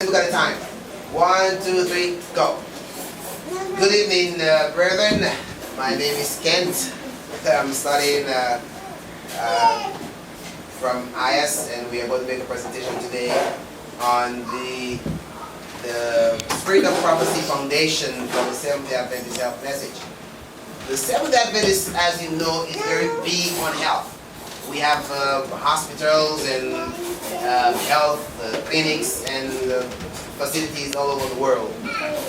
look at the time. 1, 2, 3, go. Good evening, brethren. My name is Kent. I'm studying from AIIAS, and we are going to make a presentation today on the Spirit of Prophecy Foundation for the Seventh-day Adventist Health Message. The Seventh-day Adventist, as you know, is very big on health. We have hospitals and health clinics and facilities all over the world.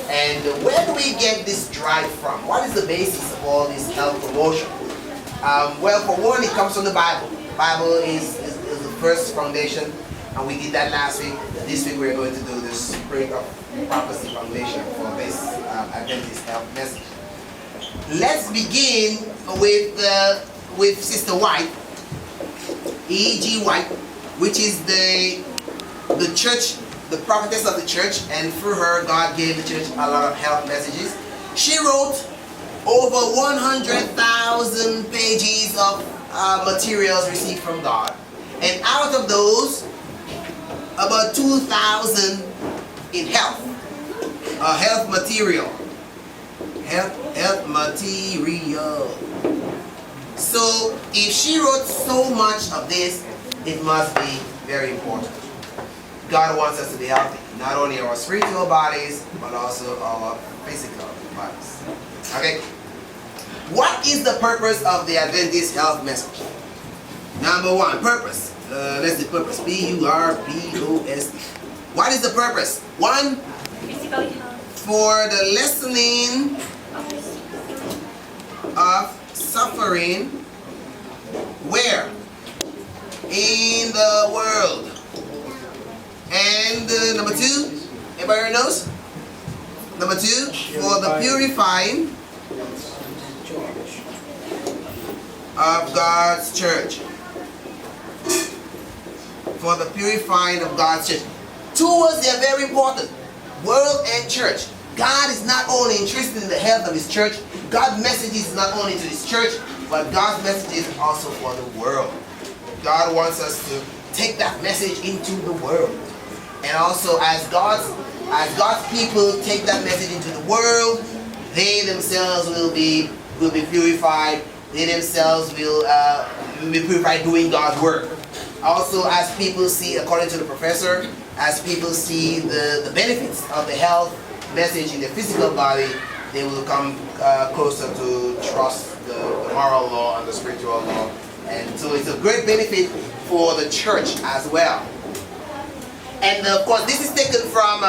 And where do we get this drive from? What is the basis of all this health promotion? Well, for one, it comes from the Bible. The Bible is the first foundation, and we did that last week. This week we're going to do the Spirit of Prophecy Foundation for this Adventist Health Message. Let's begin with Sister White, E.G. White, which is the church, the prophetess of the church, and through her, God gave the church a lot of health messages. She wrote over 100,000 pages of materials received from God, and out of those, about 2,000 in health material. Health material. So if she wrote so much of this, it must be very important. God wants us to be healthy, not only our spiritual bodies, but also our physical bodies. Okay? What is the purpose of the Adventist Health Message? Number one, purpose. Let's do purpose. P-U-R-P-O-S. What is the purpose? One, for the lessening of suffering. Where? In the world. And number two, everybody knows? Number two, for the purifying of God's church. For the purifying of God's church. Two words, they are very important. World and church. God is not only interested in the health of His church. God's message is not only to His church, but God's message is also for the world. God wants us to take that message into the world. And also, as God's people take that message into the world, they themselves will be purified. They themselves will be purified doing God's work. Also, as people see, according to the professor, as people see the benefits of the health message in the physical body, they will come closer to trust the moral law and the spiritual law. And so it's a great benefit for the church as well. And of course, this is taken from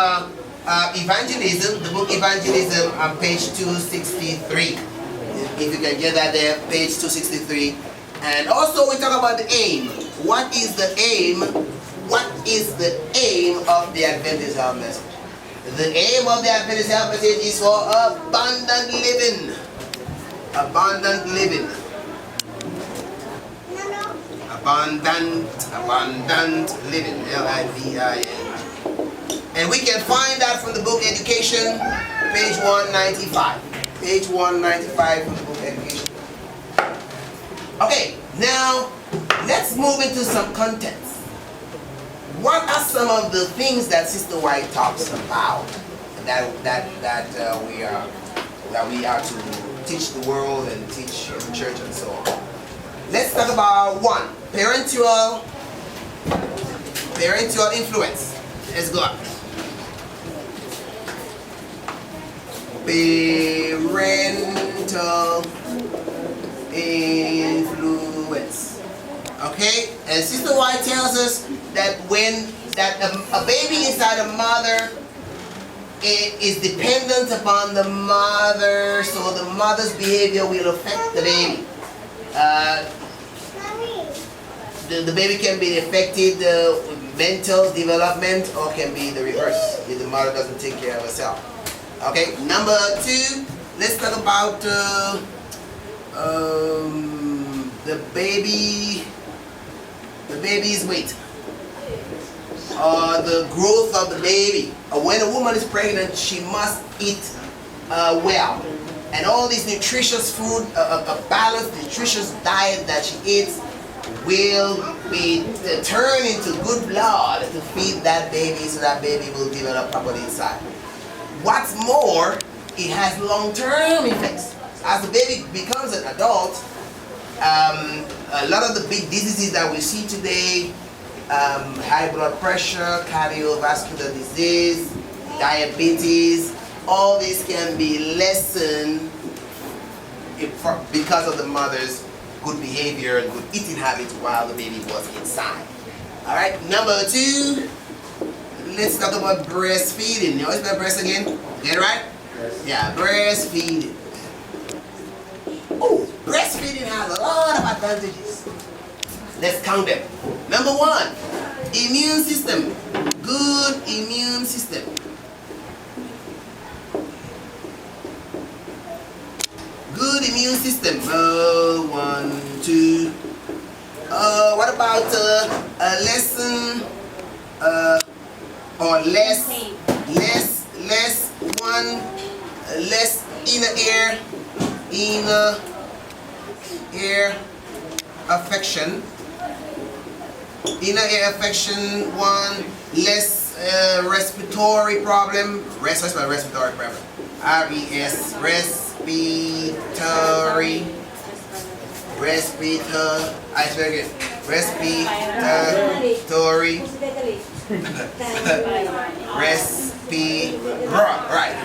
Evangelism, the book Evangelism, on page 263. If you can get that there, page 263. And also we talk about the aim. What is the aim? What is the aim of the Adventist Health Message? The aim of the Adventist Health Message is for abundant living. Abundant living. Abundant living. L-I-V-I-N. And we can find that from the book Education, page 195. Page 195 from the book Education. Okay, now let's move into some contents. What are some of the things that Sister White talks about that we are to teach the world and teach the church and so on? Let's talk about one, parental influence. Let's go. Parental influence. Okay, and Sister White tells us that when a baby inside a mother, it is dependent upon the mother, so the mother's behavior will affect the baby. The baby can be affected with mental development, or can be the reverse if the mother doesn't take care of herself. Okay, number two, let's talk about the baby's weight, the growth of the baby. When a woman is pregnant, she must eat well, and all these nutritious food, a balanced nutritious diet that she eats will be turned into good blood to feed that baby so that baby will develop properly inside. What's more, it has long-term effects. As the baby becomes an adult, a lot of the big diseases that we see today, high blood pressure, cardiovascular disease, diabetes, all this can be lessened because of the mother's good behavior and good eating habits while the baby was inside. Alright, number 2, let's talk about breastfeeding. You always about breast again? Get it right? Yes. Yeah, breastfeeding. Oh, breastfeeding has a lot of advantages. Let's count them. Number 1, immune system. Good immune system. Good immune system. 1, 2. What about a lesson or less inner ear affection. Inner ear affection. 1, less respiratory problem. Respiratory problem. RES, respiratory. It's very good. Respiratory.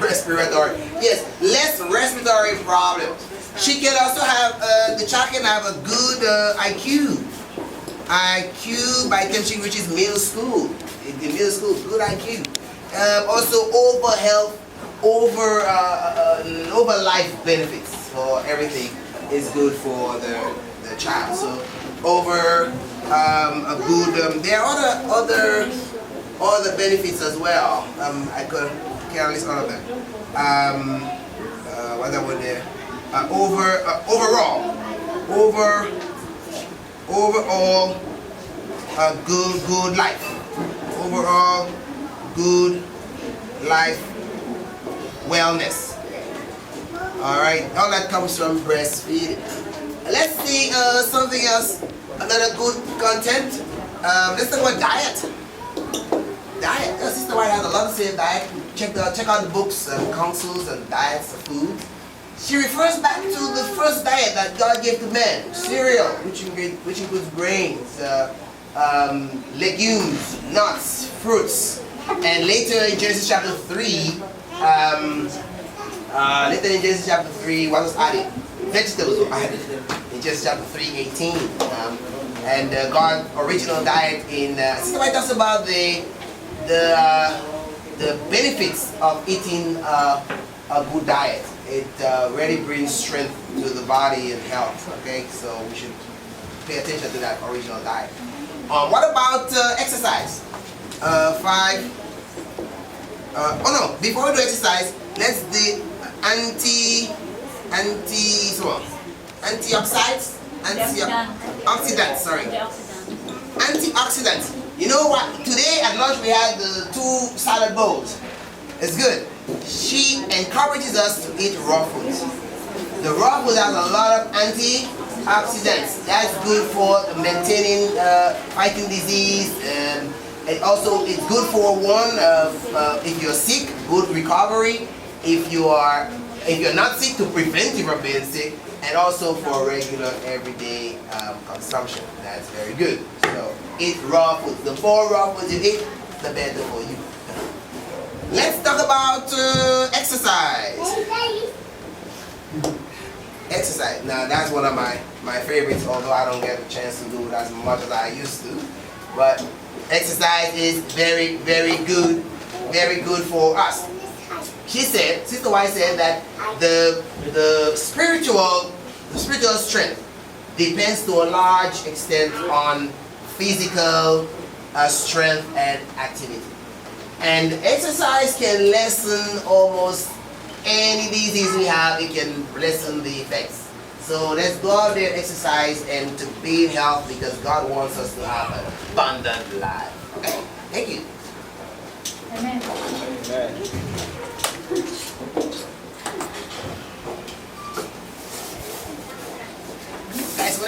Respiratory. Yes, less respiratory problems. She can also have, the child can have a good IQ by teaching, which is middle school. In the middle school, good IQ. Also over health, over life benefits for everything is good for the child. So over a good, there are other benefits as well. I can't list all of them. What that one there? Overall, a good life. Overall, good life, wellness. All right, all that comes from breastfeeding. Let's see something else. Another good content. Let's talk about diet. Diet. Sister White has a lot to say about diet. Check out the books and counsels and diets of food. She refers back to the first diet that God gave to man: cereal, which includes grains, legumes, nuts, fruits, and later in Genesis chapter 3. What was added? Vegetables were added in Genesis chapter 3:18. And God's original diet in Sister White talks about the benefits of eating a good diet. It really brings strength to the body and health. Okay, so we should pay attention to that original diet. What about exercise? 5. Before we do exercise, let's do antioxidants. You know what? Today at lunch we had the 2 salad bowls. It's good. She encourages us to eat raw foods. The raw food has a lot of antioxidants. That's good for maintaining, fighting disease. And also, it's good for if you're sick, good recovery. If you're not sick, to prevent you from being sick, and also for regular everyday consumption. That's very good. So eat raw foods. The more raw foods you eat, the better for you. Let's talk about exercise. Exercise. Now that's one of my favorites, although I don't get a chance to do it as much as I used to. But exercise is very, very good for us. She said, Sister White said that the spiritual strength depends to a large extent on physical strength and activity. And exercise can lessen almost any disease we have. It can lessen the effects. So let's go out there, exercise, and to be in health, because God wants us to have an abundant life. Okay? Thank you. Amen. Amen.